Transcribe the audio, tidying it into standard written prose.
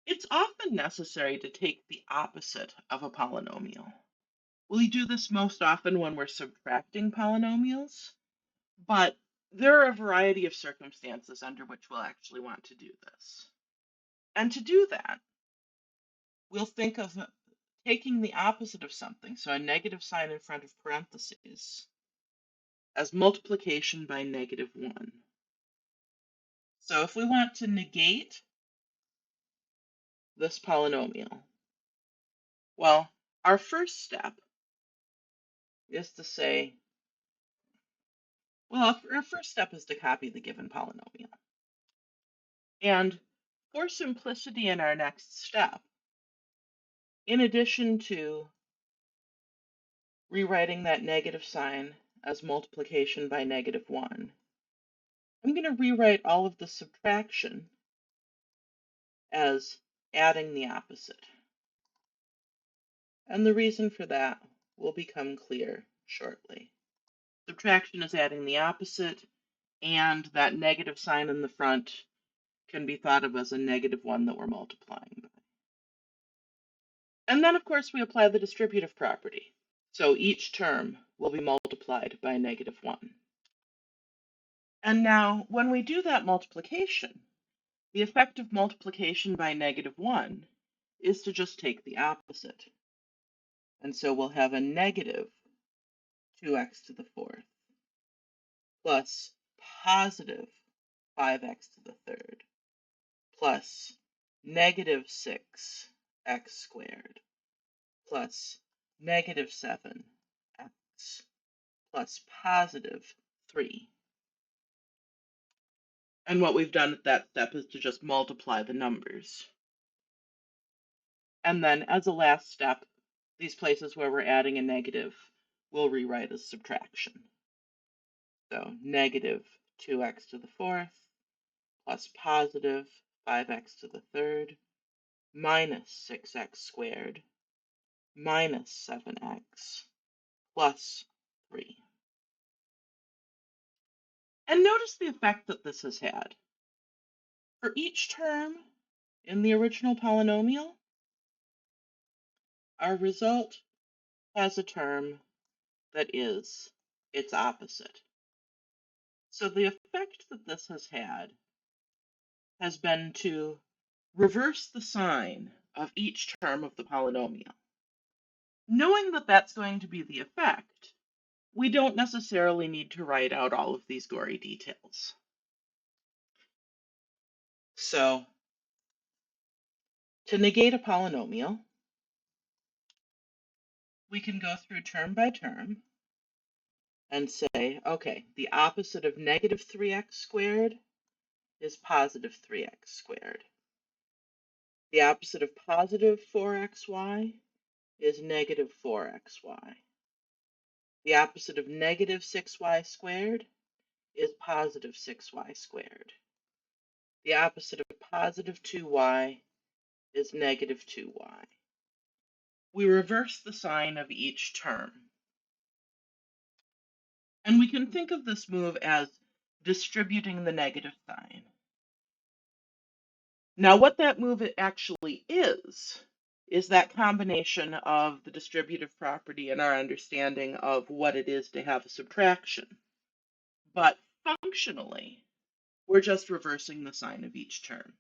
It's often necessary to take the opposite of a polynomial. We do this most often when we're subtracting polynomials, but there are a variety of circumstances under which we'll actually want to do this. And to do that, we'll think of taking the opposite of something, so a negative sign in front of parentheses, as multiplication by -1. So if we want to negate this polynomial, well, our first step is to say, well, our first step is to copy the given polynomial. And for simplicity in our next step, in addition to rewriting that negative sign as multiplication by -1, I'm going to rewrite all of the subtraction as adding the opposite. And the reason for that will become clear shortly. Subtraction is adding the opposite, and that negative sign in the front can be thought of as a -1 that we're multiplying by. And then, of course, we apply the distributive property. So each term will be multiplied by -1. And now, when we do that multiplication, the effect of multiplication by -1 is to just take the opposite. And so we'll have a negative 2x to the fourth plus positive 5x to the third plus -6x squared plus -7x plus +3. And what we've done at that step is to just multiply the numbers. And then as a last step, these places where we're adding a negative, we'll rewrite as subtraction. So -2x to the fourth plus positive 5x to the third minus 6x squared minus 7x plus 3. And notice the effect that this has had. For each term in the original polynomial, our result has a term that is its opposite. So the effect that this has been to reverse the sign of each term of the polynomial. Knowing that that's going to be the effect, we don't necessarily need to write out all of these gory details. So, to negate a polynomial, we can go through term by term and say, okay, the opposite of -3x squared is positive 3x squared. The opposite of positive 4xy is negative 4xy. The opposite of negative 6y squared is positive 6y squared. The opposite of positive 2y is negative 2y. We reverse the sign of each term. And we can think of this move as distributing the negative sign. Now, what that move actually is that combination of the distributive property and our understanding of what it is to have a subtraction. But functionally, we're just reversing the sign of each term.